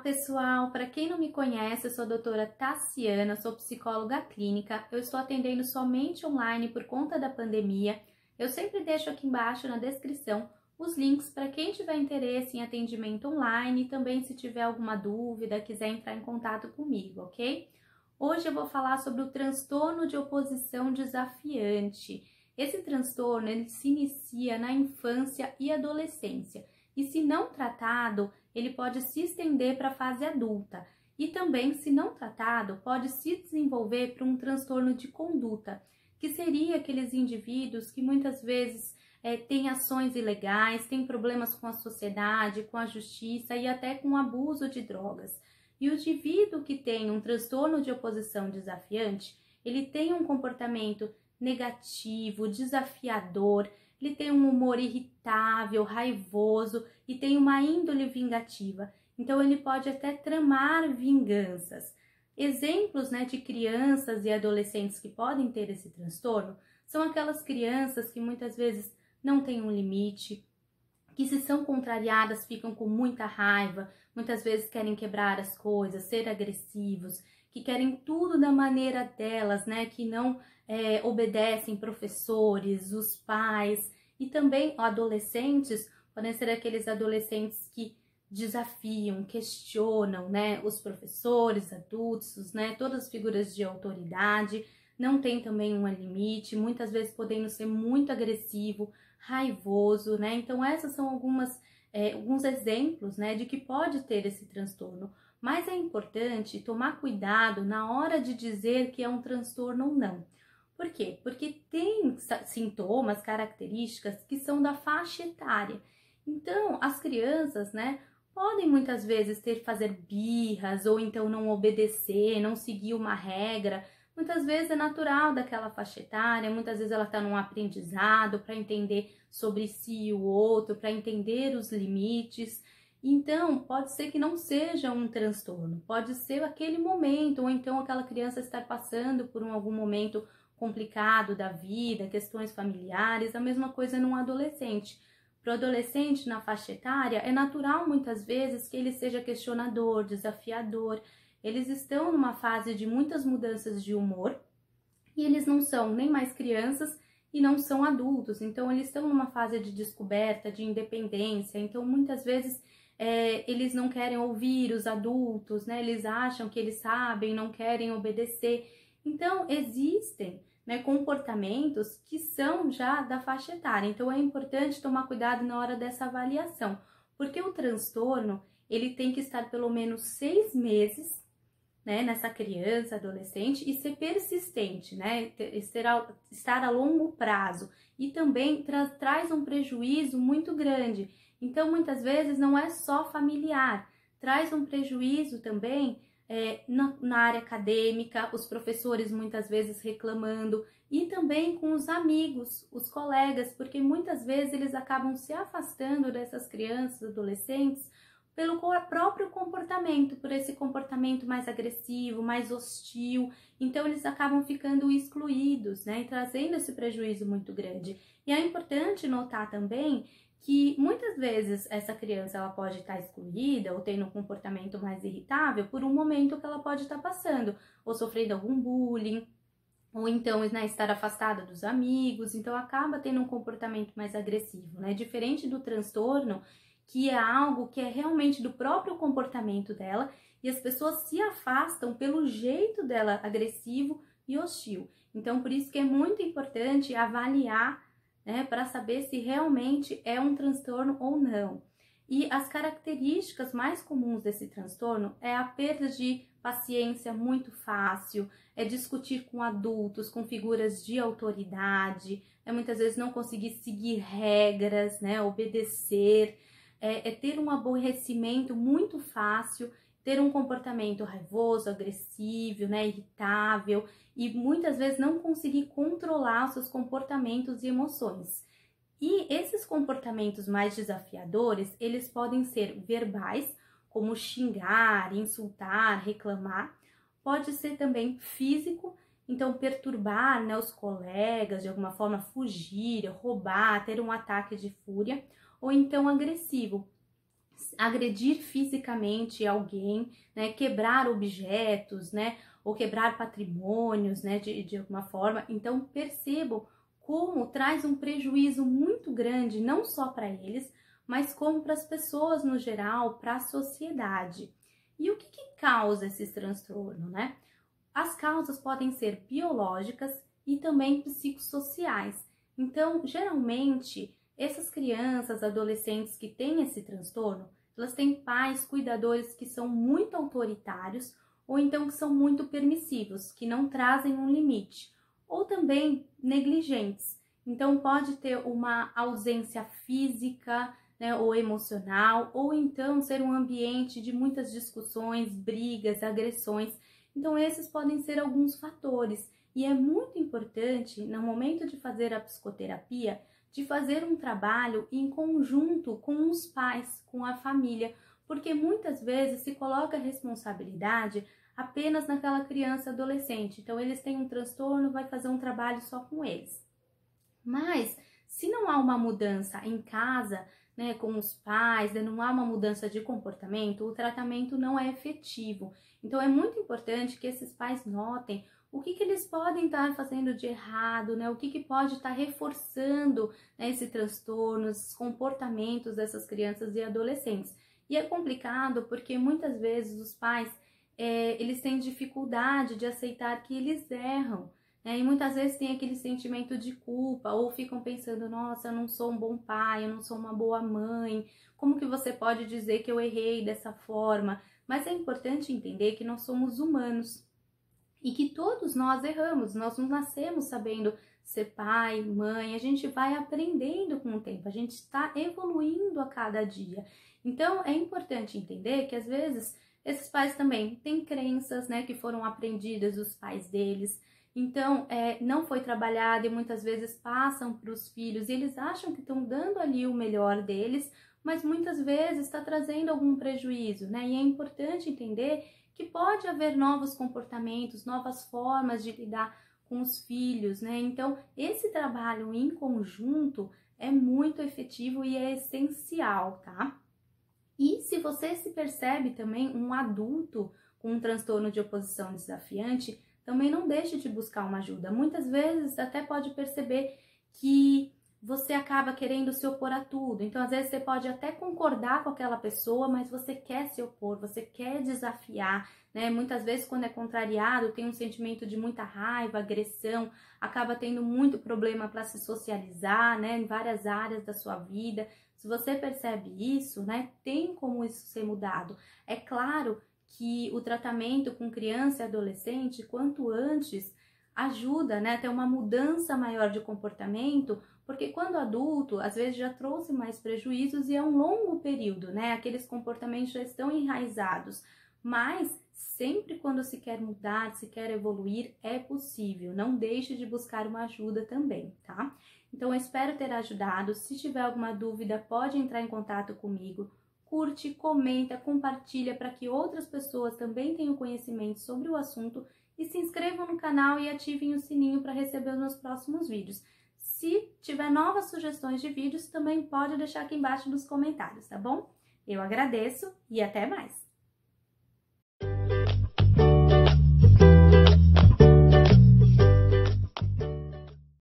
pessoal, para quem não me conhece, eu sou a doutora Tassiana, sou psicóloga clínica, eu estou atendendo somente online por conta da pandemia. Eu sempre deixo aqui embaixo na descrição os links para quem tiver interesse em atendimento online e também se tiver alguma dúvida, quiser entrar em contato comigo, ok? Hoje eu vou falar sobre o transtorno de oposição desafiante. Esse transtorno ele se inicia na infância e adolescência e, se não tratado, ele pode se estender para a fase adulta e também, se não tratado, pode se desenvolver para um transtorno de conduta, que seria aqueles indivíduos que muitas vezes têm ações ilegais, têm problemas com a sociedade, com a justiça e até com o abuso de drogas. E o indivíduo que tem um transtorno de oposição desafiante, ele tem um comportamento negativo, desafiador, ele tem um humor irritável, raivoso e tem uma índole vingativa. Então, ele pode até tramar vinganças. Exemplos, de crianças e adolescentes que podem ter esse transtorno são aquelas crianças que muitas vezes não têm um limite, que se são contrariadas ficam com muita raiva, muitas vezes querem quebrar as coisas, ser agressivos, que querem tudo da maneira delas, que não obedecem professores, os pais, e também adolescentes, podem ser aqueles adolescentes que desafiam, questionam, os professores, adultos, todas as figuras de autoridade, não tem também um limite, muitas vezes podendo ser muito agressivo, raivoso, Então essas são alguns exemplos, de que pode ter esse transtorno. Mas é importante tomar cuidado na hora de dizer que é um transtorno ou não. Por quê? Porque tem sintomas, características que são da faixa etária. Então, as crianças, podem muitas vezes fazer birras ou então não obedecer, não seguir uma regra. Muitas vezes é natural daquela faixa etária, muitas vezes ela está num aprendizado para entender sobre si e o outro, para entender os limites. Então, pode ser que não seja um transtorno, pode ser aquele momento, ou então aquela criança estar passando por algum momento complicado da vida, questões familiares, a mesma coisa num adolescente. Para o adolescente, na faixa etária, é natural muitas vezes que ele seja questionador, desafiador. Eles estão numa fase de muitas mudanças de humor e eles não são nem mais crianças e não são adultos. Então, eles estão numa fase de descoberta, de independência. Então, muitas vezes, eles não querem ouvir os adultos, Eles acham que eles sabem, não querem obedecer. Então, existem comportamentos que são já da faixa etária. Então, é importante tomar cuidado na hora dessa avaliação, porque o transtorno, ele tem que estar pelo menos 6 meses, nessa criança, adolescente, e ser persistente, estar a longo prazo. E também traz um prejuízo muito grande. Então, muitas vezes, não é só familiar, traz um prejuízo também na área acadêmica, os professores muitas vezes reclamando, e também com os amigos, os colegas, porque muitas vezes eles acabam se afastando dessas crianças, adolescentes, pelo próprio comportamento, por esse comportamento mais agressivo, mais hostil. Então eles acabam ficando excluídos, e trazendo esse prejuízo muito grande. E é importante notar também que muitas vezes essa criança ela pode estar excluída ou tendo um comportamento mais irritável por um momento que ela pode estar passando, ou sofrendo algum bullying, ou então estar afastada dos amigos, então acaba tendo um comportamento mais agressivo, Diferente do transtorno, que é algo que é realmente do próprio comportamento dela e as pessoas se afastam pelo jeito dela agressivo e hostil. Então, por isso que é muito importante avaliar, para saber se realmente é um transtorno ou não. E as características mais comuns desse transtorno é a perda de paciência muito fácil, é discutir com adultos, com figuras de autoridade, muitas vezes não conseguir seguir regras, obedecer, é ter um aborrecimento muito fácil, ter um comportamento raivoso, agressivo, irritável e muitas vezes não conseguir controlar os seus comportamentos e emoções. E esses comportamentos mais desafiadores, eles podem ser verbais, como xingar, insultar, reclamar. Pode ser também físico, então perturbar, os colegas, de alguma forma fugir, roubar, ter um ataque de fúria, ou então agressivo, agredir fisicamente alguém, né, quebrar objetos, né, ou quebrar patrimônios, né, de alguma forma. Então percebam como traz um prejuízo muito grande, não só para eles, mas como para as pessoas no geral, para a sociedade. E o que causa esses transtornos, né? As causas podem ser biológicas e também psicossociais. Então, geralmente, essas crianças, adolescentes que têm esse transtorno, elas têm pais, cuidadores que são muito autoritários ou então que são muito permissivos, que não trazem um limite, ou também negligentes. Então, pode ter uma ausência física, né, ou emocional, ou então ser um ambiente de muitas discussões, brigas, agressões. Então, esses podem ser alguns fatores. E é muito importante, no momento de fazer a psicoterapia, de fazer um trabalho em conjunto com os pais, com a família, porque muitas vezes se coloca a responsabilidade apenas naquela criança adolescente. Então, eles têm um transtorno, vai fazer um trabalho só com eles. Mas, se não há uma mudança em casa, né, com os pais, né, não há uma mudança de comportamento, o tratamento não é efetivo. Então, é muito importante que esses pais notem o que eles podem estar fazendo de errado, né, o que pode estar reforçando, né, esse transtorno, esses comportamentos dessas crianças e adolescentes. E é complicado porque muitas vezes os pais, eles têm dificuldade de aceitar que eles erram. E muitas vezes tem aquele sentimento de culpa, ou ficam pensando, nossa, eu não sou um bom pai, eu não sou uma boa mãe, como que você pode dizer que eu errei dessa forma? Mas é importante entender que nós somos humanos e que todos nós erramos, nós não nascemos sabendo ser pai, mãe, a gente vai aprendendo com o tempo, a gente está evoluindo a cada dia. Então é importante entender que às vezes esses pais também têm crenças, né, que foram aprendidas dos pais deles. Então, não foi trabalhado e muitas vezes passam para os filhos e eles acham que estão dando ali o melhor deles, mas muitas vezes está trazendo algum prejuízo, né? E é importante entender que pode haver novos comportamentos, novas formas de lidar com os filhos, né? Então, esse trabalho em conjunto é muito efetivo e é essencial, tá? E se você se percebe também um adulto com um transtorno de oposição desafiante, também não deixe de buscar uma ajuda. Muitas vezes até pode perceber que você acaba querendo se opor a tudo. Então, às vezes você pode até concordar com aquela pessoa, mas você quer se opor, você quer desafiar, né? Muitas vezes quando é contrariado, tem um sentimento de muita raiva, agressão, acaba tendo muito problema para se socializar, né? Em várias áreas da sua vida. Se você percebe isso, né? Tem como isso ser mudado. É claro que o tratamento com criança e adolescente, quanto antes, ajuda, né, a ter uma mudança maior de comportamento, porque quando adulto, às vezes já trouxe mais prejuízos e é um longo período, né, aqueles comportamentos já estão enraizados, mas sempre quando se quer mudar, se quer evoluir, é possível, não deixe de buscar uma ajuda também, tá? Então, eu espero ter ajudado, se tiver alguma dúvida, pode entrar em contato comigo, curte, comenta, compartilha para que outras pessoas também tenham conhecimento sobre o assunto e se inscrevam no canal e ativem o sininho para receber os meus próximos vídeos. Se tiver novas sugestões de vídeos, também pode deixar aqui embaixo nos comentários, tá bom? Eu agradeço e até mais!